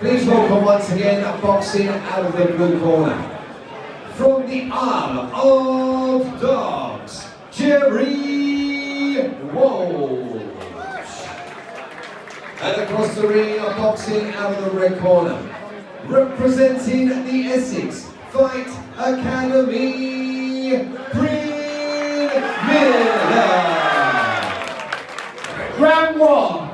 Please welcome once again, boxing out of the blue corner. From the Isle of Dogs, Gerry Walsh. And across the ring, boxing out of the red corner. Representing the Essex Fight Academy, Brin Millar. Round one.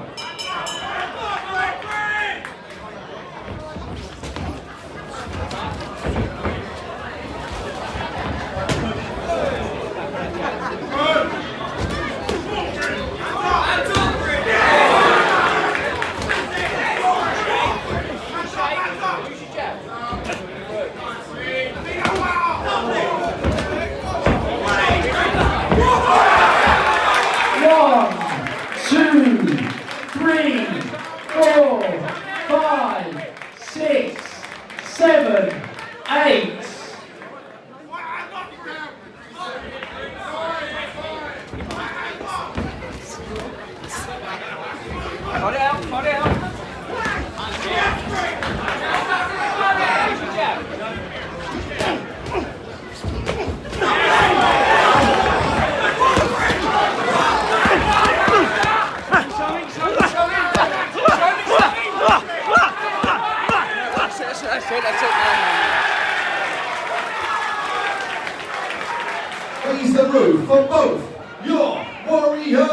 Raise the roof for both your warriors.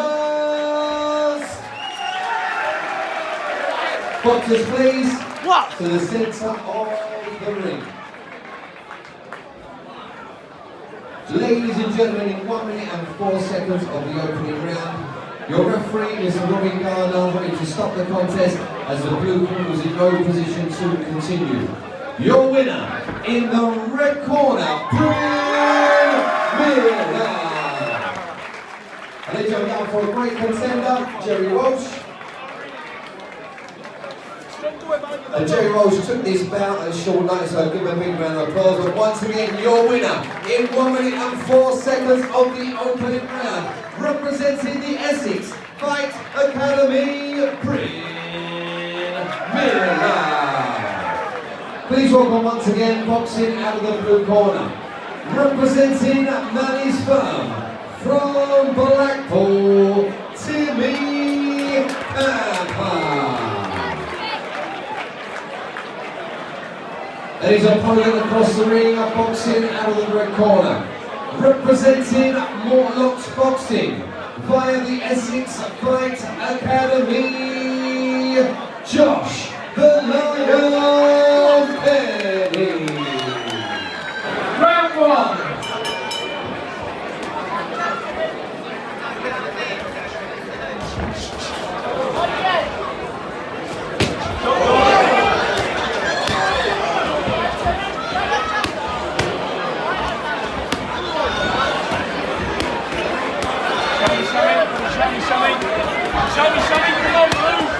Boxers, please, to the centre of the ring. Ladies and gentlemen, in 1 minute and 4 seconds of the opening round, your referee, Mr. Robin Garner, wanted to stop the contest as the blue corner was in no position to continue. Your winner in the red corner, Brin Millar. And ladies and gentlemen, for a great contender, Gerry Walsh. And Gerry Walsh took this bout at short notice, so give him a big round of applause. But once again, your winner in 1 minute and 4 seconds of the opening round, representing the Essex Fight Academy, Brin Millar. Please welcome once again, boxing out of the blue corner, representing Manny's firm from Blackpool, Timmy, Pappa. And his opponent across the ring, boxing out of the red corner, representing Mortlock's Boxing via the Essex Fight Academy, Josh the Lion Penny. Round one. Show me something, come on, move!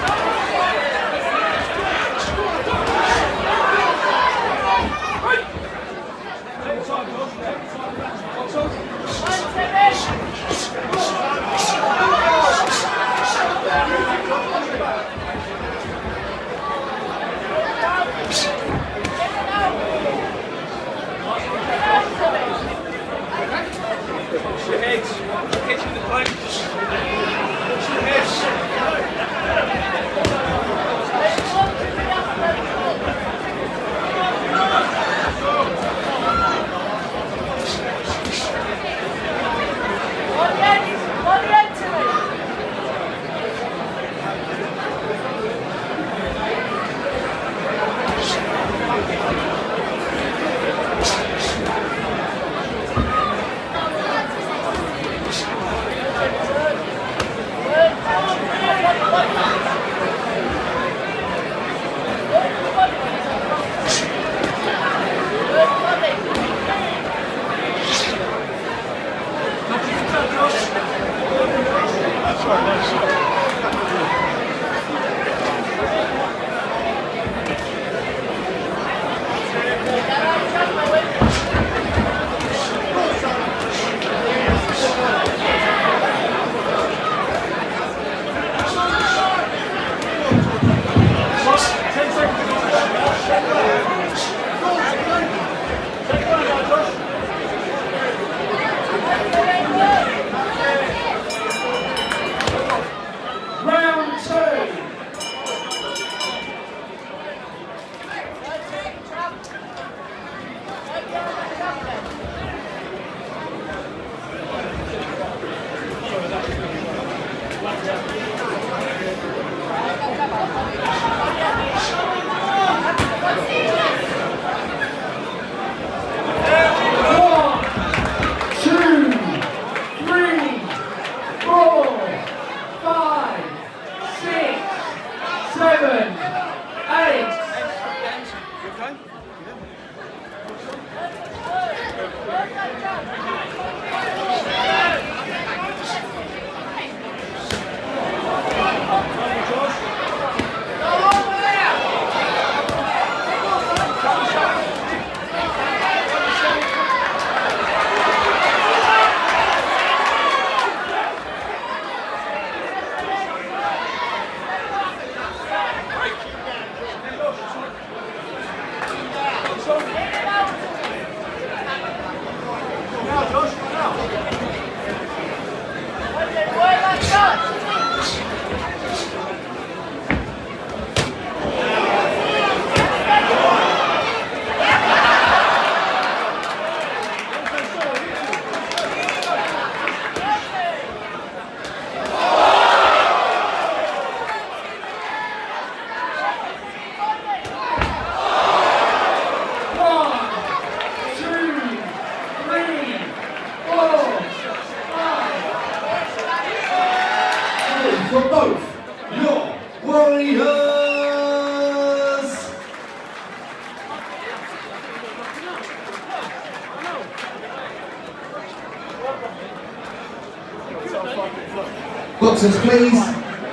Boxers, please,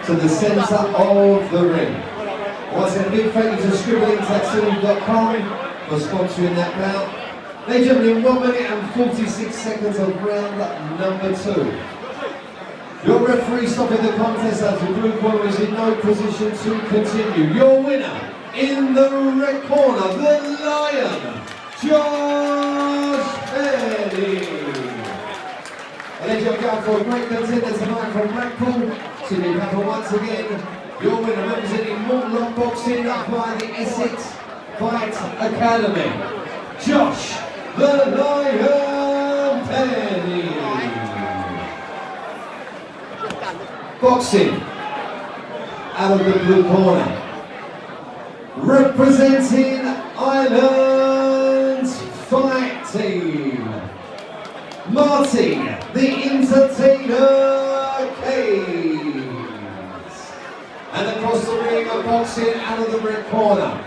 to the centre of the ring. Once again, a big thank you to scribblingtattoo.com for sponsoring that bout. Ladies and gentlemen, 1 minute and 46 seconds of round number 2. Your referee stopping the contest as the blue corner is in no position to continue. Your winner in the red corner, the Lion, Josh Perry. And then you're going for a great contender tonight from Blackpool, Timmy Pappa once again. Your winner representing Millar Boxing by the Essex Fight Academy, Josh the Lion Perry. Boxing out of the blue corner, representing Ireland's Fight Team, Marty the Entertainer Cage. And across the ring of boxing out of the red corner,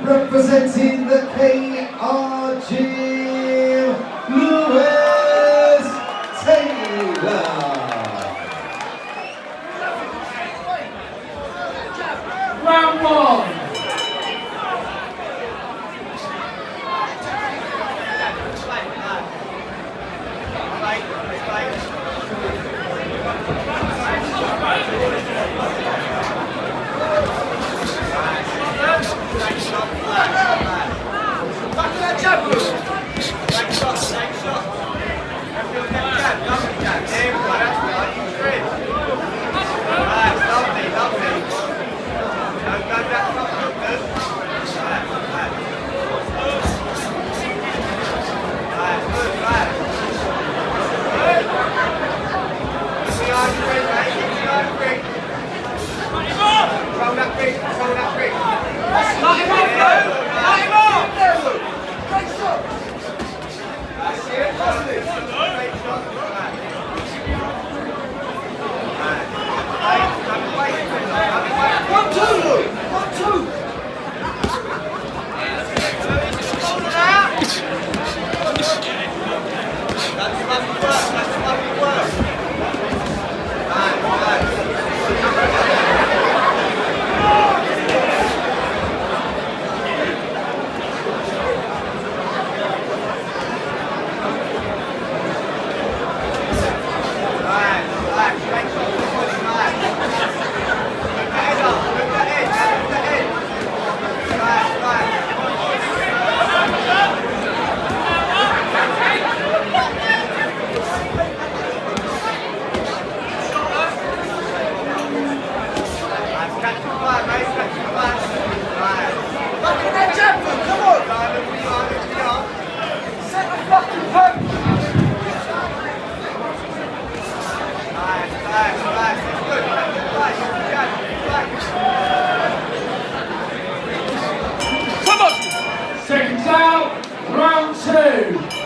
representing the KRG, Lewis Taylor. Round 1. Seconds out, round 2.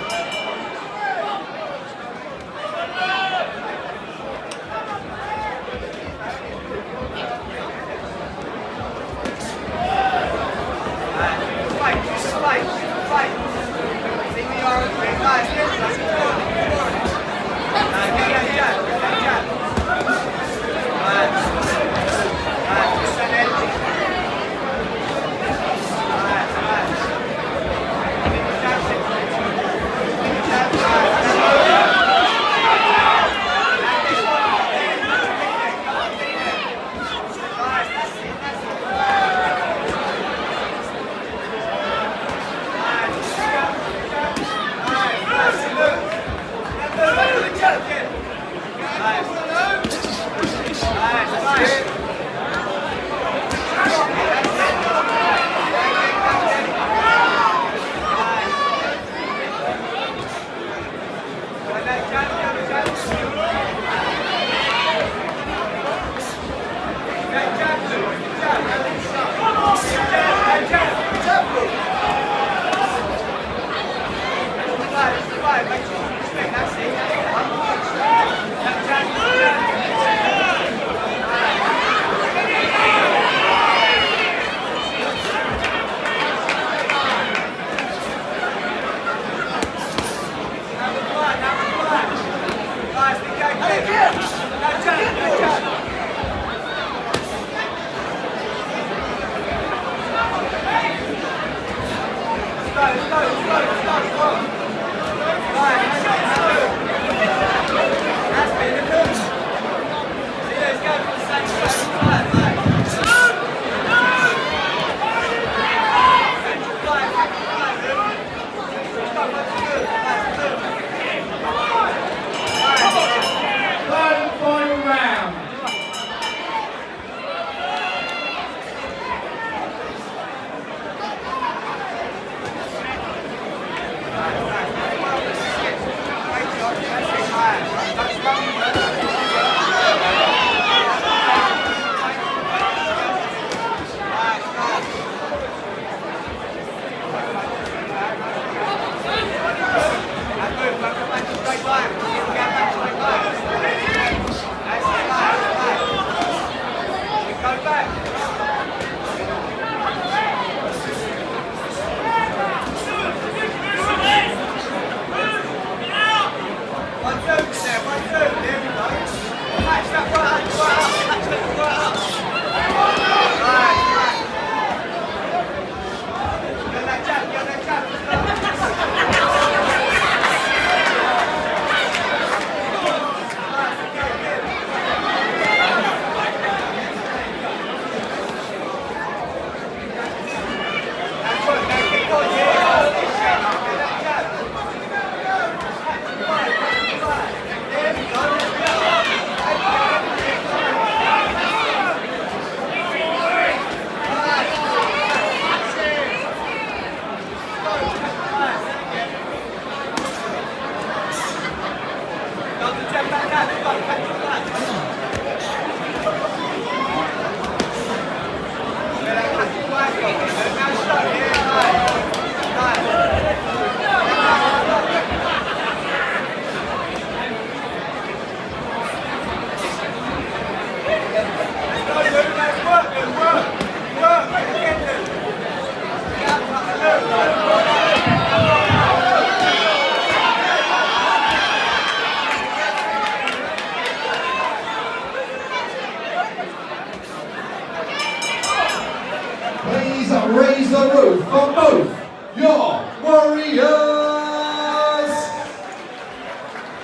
raise the roof for both your warriors.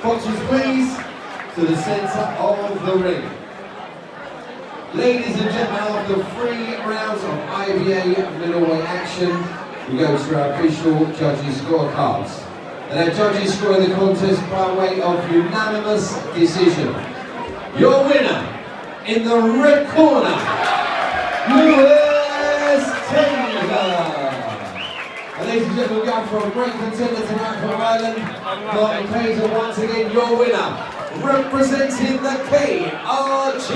Boxers, please, to the centre of the ring. Ladies and gentlemen, after 3 rounds of IBA middleweight action, we go to our official judges' scorecards. And our judges score the contest by way of unanimous decision. Your winner in the red corner, Lewis Taylor. And ladies and gentlemen, we're going for a great contender tonight from Ireland. Marty Kaiser, once again, your winner, representing the KRG,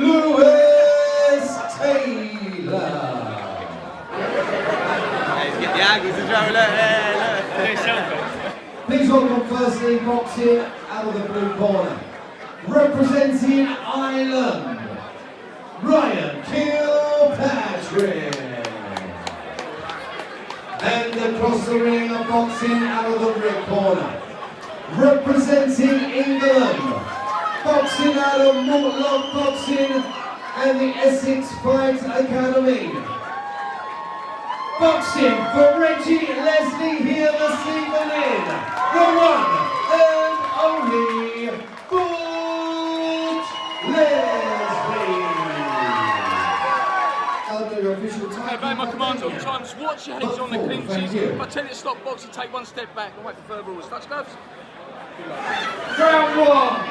Lewis Taylor. Please welcome firstly, boxing out of the blue corner, representing Ireland, Ryan Kilpatrick. And across the ring of boxing out of the red corner, representing England, boxing out of Millar Boxing and the Essex Fight Academy. Boxing for Reggie Leslie here this evening, the one and only Butch Lesley. Official time. I obey my commands all the time. Just watch your heads on the clinches. If I tell you to stop boxing, take 1 step back and wait for further orders. Touch gloves. Round 1.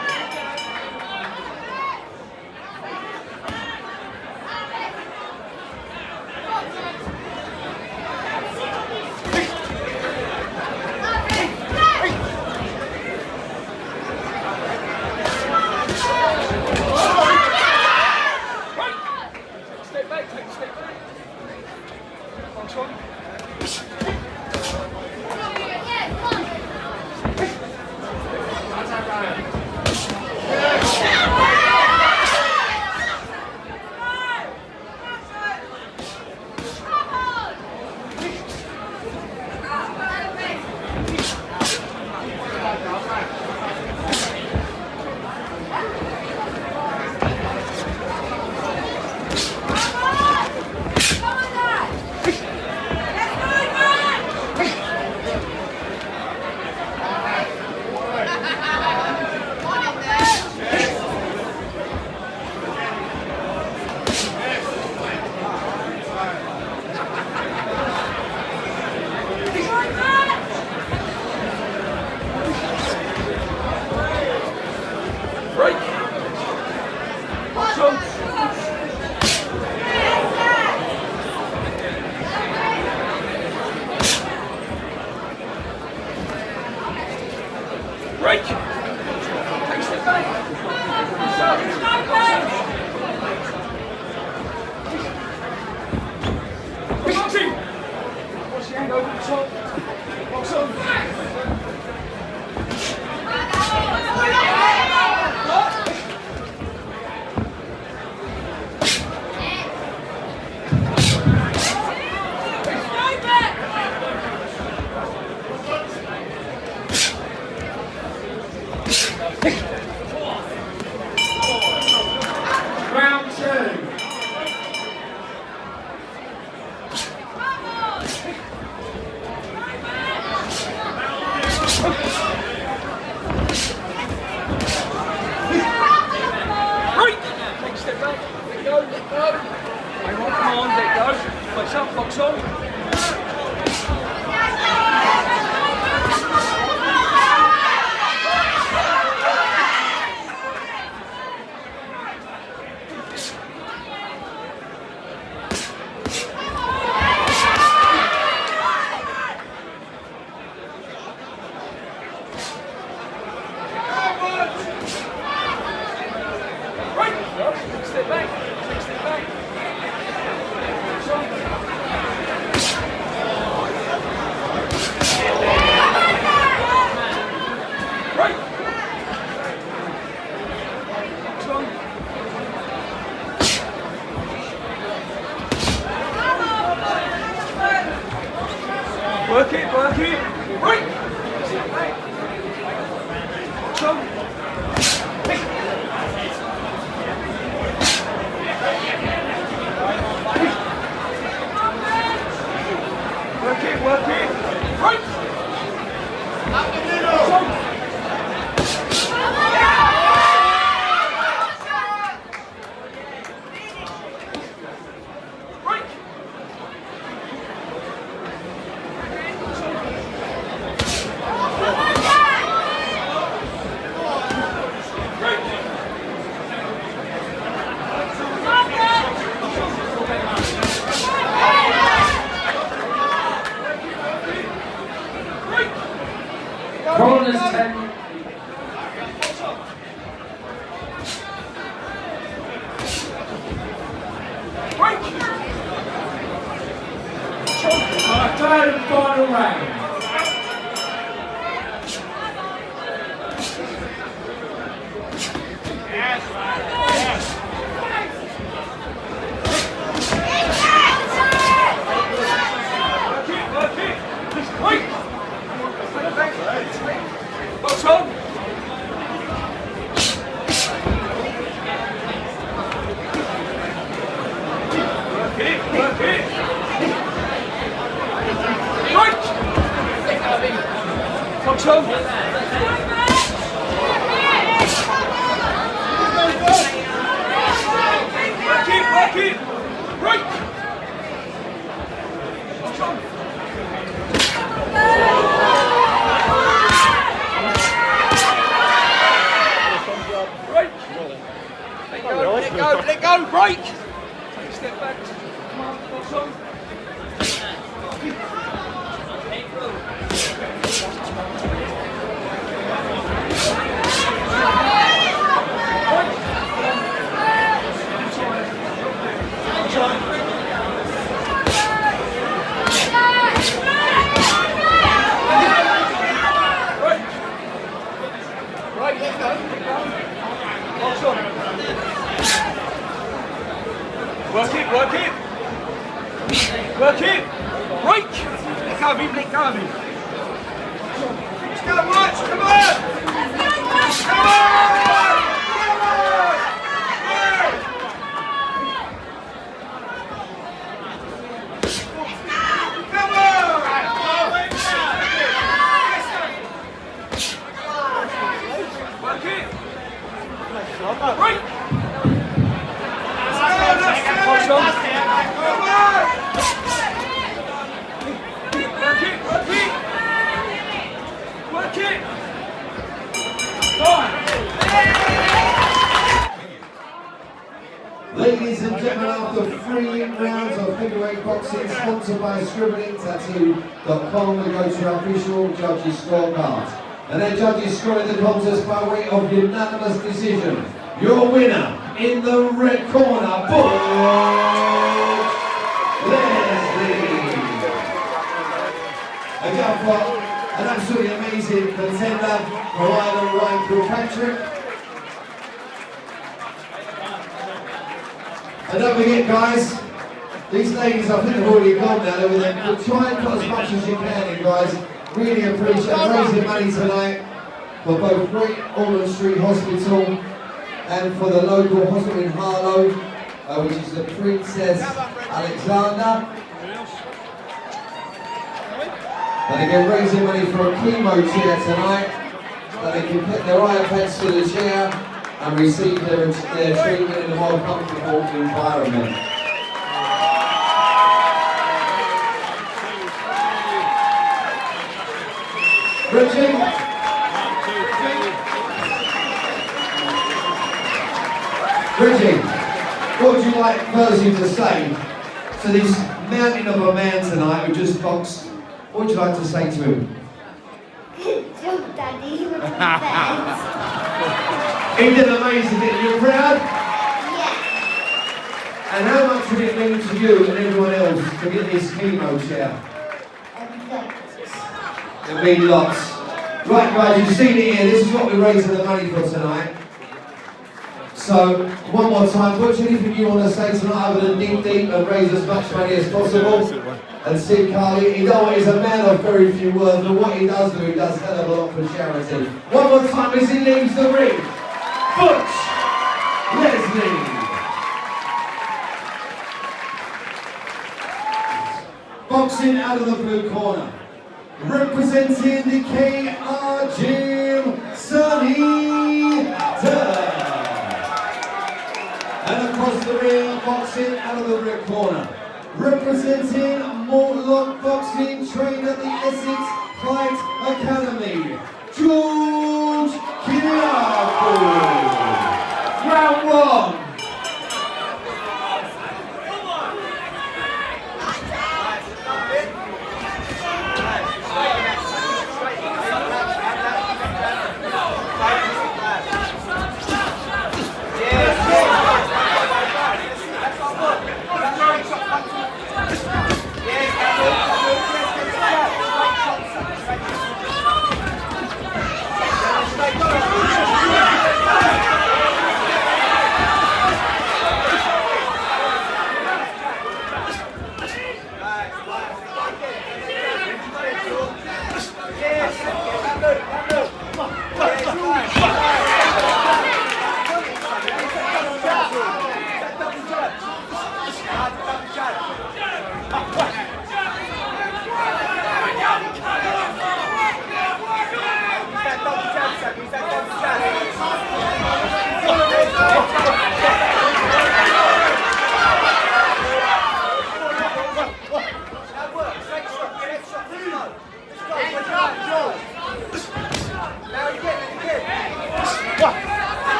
Corners 10. Our third and final round. What's on? Work it, work it. Right. What's on? Work it. Right. What's on? Let go, break! Take a step back. Come on, what's on? Right, let go. What's on? Work it, work it! Work it! Break! Let go of him, let go of him! Let's go, Butch! Come on! Come on! Come on! Work it! Break! What's on? Come on! Work it, work it! Work it! Go Ladies and gentlemen, after 3 rounds of figure-8 boxing sponsored by scribblingtattoo.com, we go to our official judges' scorecards. And their judges scoring the contest by way of unanimous decision. Your winner in the red corner, Butch Lesley. A Galvin, an absolutely amazing contender for either Ryan Kilpatrick. And don't forget, guys, these ladies, I think, have already gone now. But try and put as much as you can in, guys. Really appreciate raising money tonight for both Great Ormond Street Hospital and for the local hospital in Harlow, which is the Princess Alexander. And again, raising money for a chemo chair tonight, that they can put their iPads to the chair and receive their treatment in a more comfortable environment. Richie? Richie, what would you like Percy to say to this mountain of a man tonight who just boxed? What would you like to say to him? Good job, Daddy, you were the best. He did amazing, didn't you? Proud? Yeah. And how much would it mean to you and everyone else to get this chemo chair? It'll mean lots. Right guys, you've seen it here, this is what we're raising the money for tonight. So, one more time, Butch, anything you want to say tonight other than deep and raise as much money as possible? And see Carly, he's a man of very few words, but what he does do, he does hell of a lot for charity. One more time as he leaves the ring, Butch Lesley. Boxing out of the blue corner. representing the KR Gym, Sonny, Duff. And across the ring, boxing out of the red corner, representing Mortlock Boxing, trained at the Essex Fight Academy, George Kyriacou. Round 1.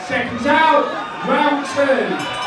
Seconds out, round 2.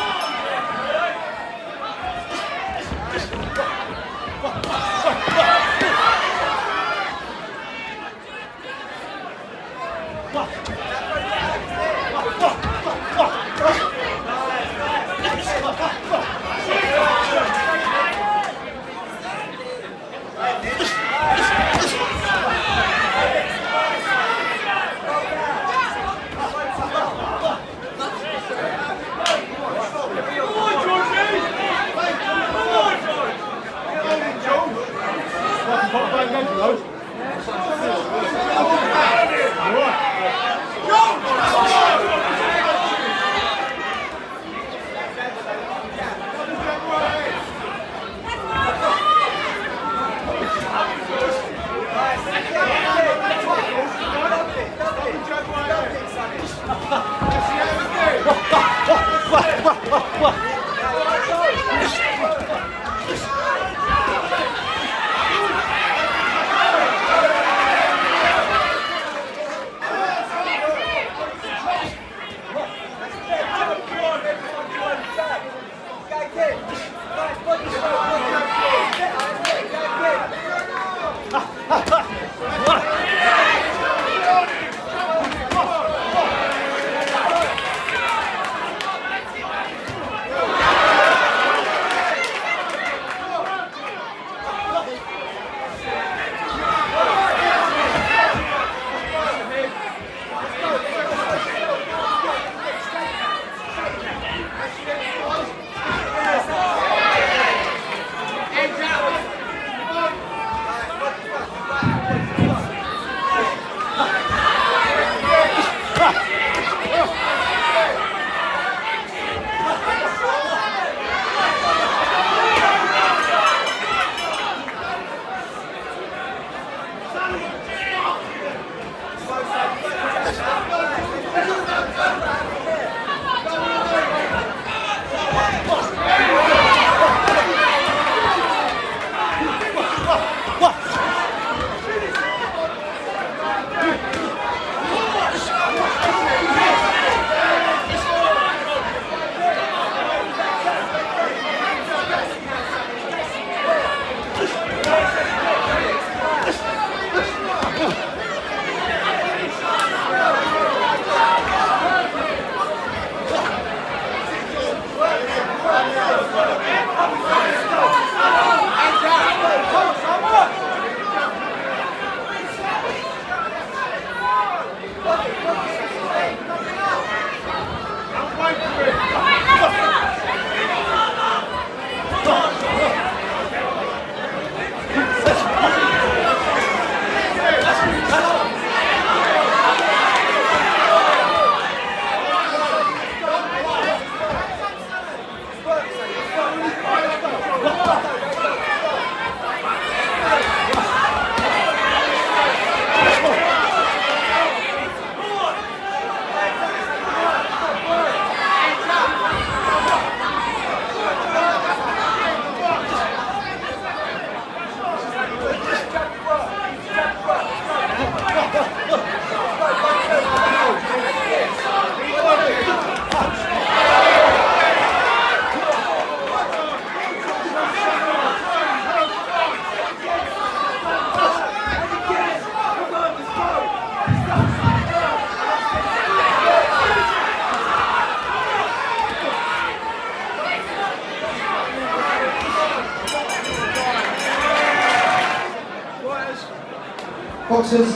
Boxers,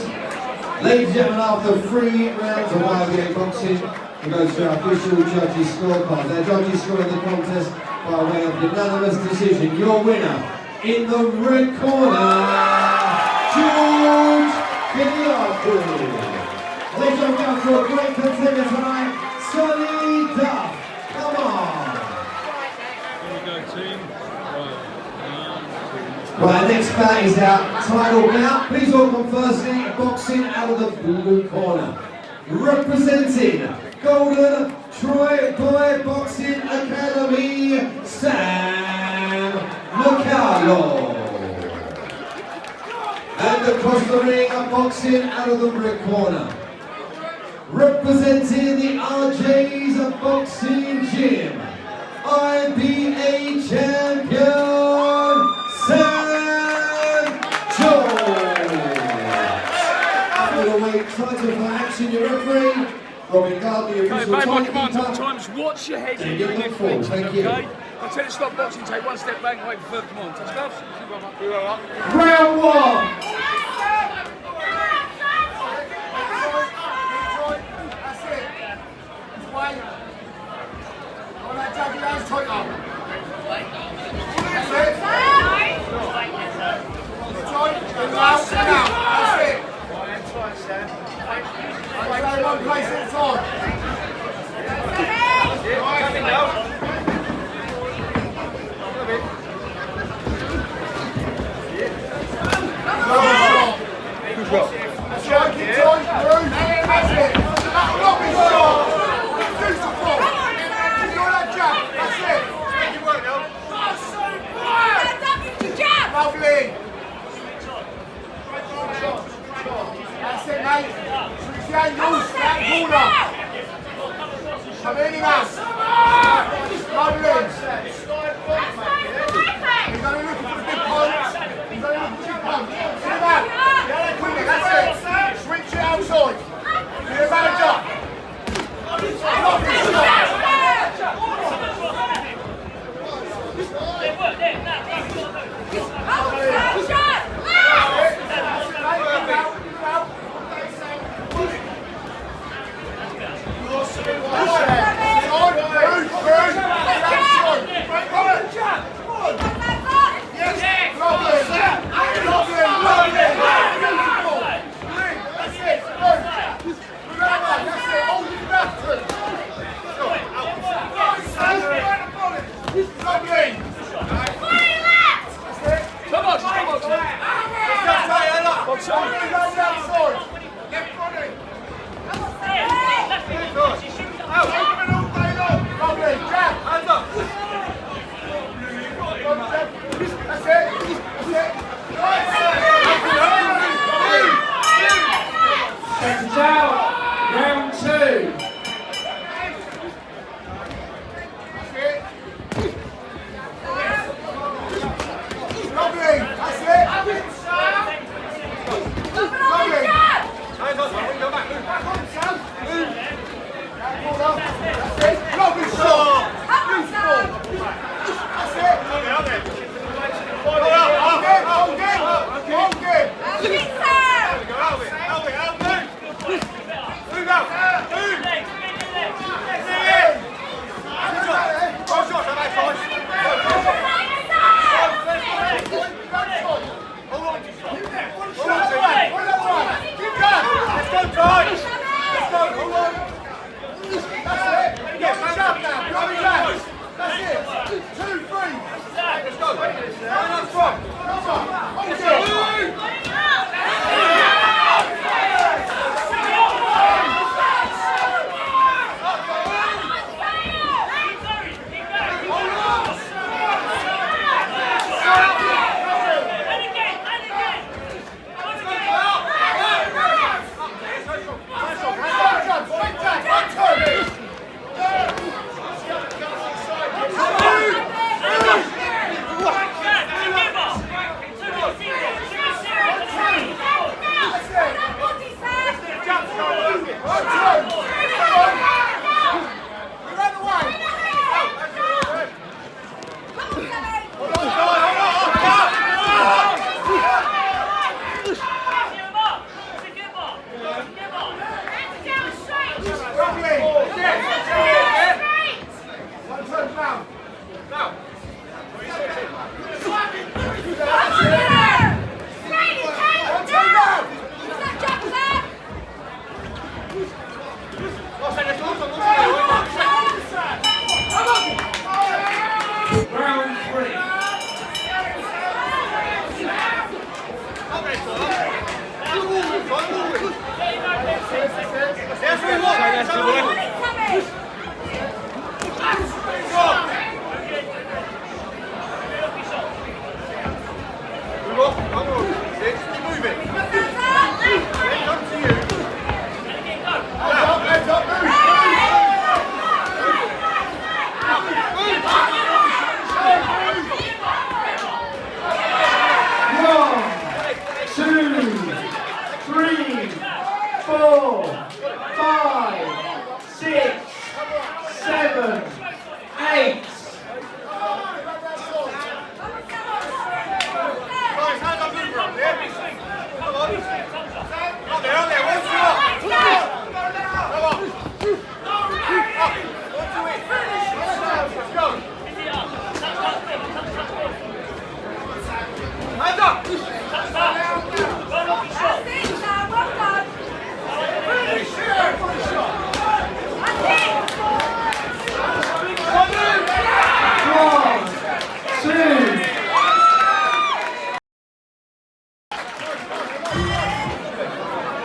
ladies and gentlemen, after 3 rounds of IBA boxing, we go to our official judges' scorecards. Our judges scoring the contest by way of unanimous decision. Your winner in the red corner, Kyriacou. Ladies and gentlemen, for a great contender tonight, Sonny Duff. Come on. Here we go, team. Right, next bout is our title bout. Please welcome firstly, boxing out of the blue corner. Representing Golden Troy Boy Boxing Academy, Sam McCullough. And across the ring, boxing out of the red corner. Representing the RJ's Boxing Gym, IBA champion, Sam title for action, your referee, Robin Galvin, the official Obey my timekeeper. commands all the times. Watch your head when you're in your clinches, Thank you. okay? I tell you to stop boxing, take 1 step back, wait for further commands. Touch gloves. Round 1. That's it. Wait. Hold that jab, your hands tight up. That's it. Tight, and now, that's it. One place at a time. Coming down. Good job. That's right, keep tight, Bruce. That's it. Not be short. Do some form. Keep on that jab. That's it. Lovely. That's it, mate. Switch the angles, that corner.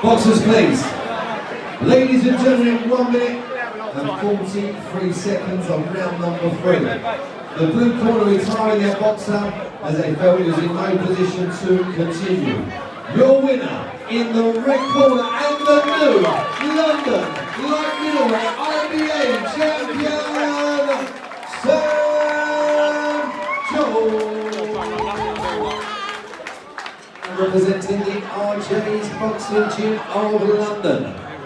Boxers, please. Ladies and gentlemen, 1 minute and 43 seconds on round number 3. The blue corner retiring their boxer as they felt he was in no position to continue. Your winner in the red corner and the new London light middleweight IBA champion, representing the RJ's Boxing Gym of London,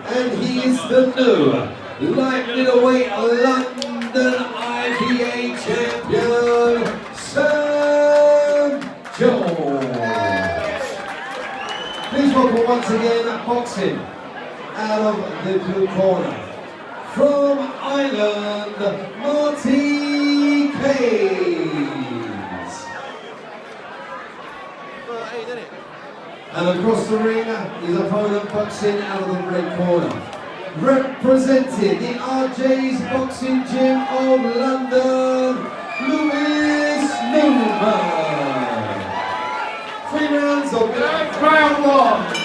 and he is the new light middleweight London IBA champion, George. Please welcome once again boxing out of the blue corner from Ireland, Marty. And across the ring, his opponent boxing out of the red corner. Representing the RJ's Boxing Gym of London, Newman. 3 rounds of round 1.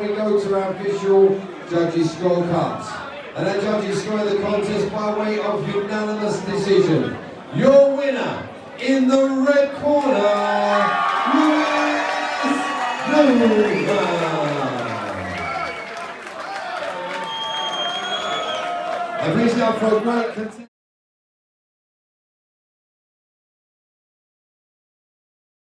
we go to our official judges' scorecards. And our judges score the contest by way of unanimous decision. Your winner in the red corner, Newman. And please now for a great contest.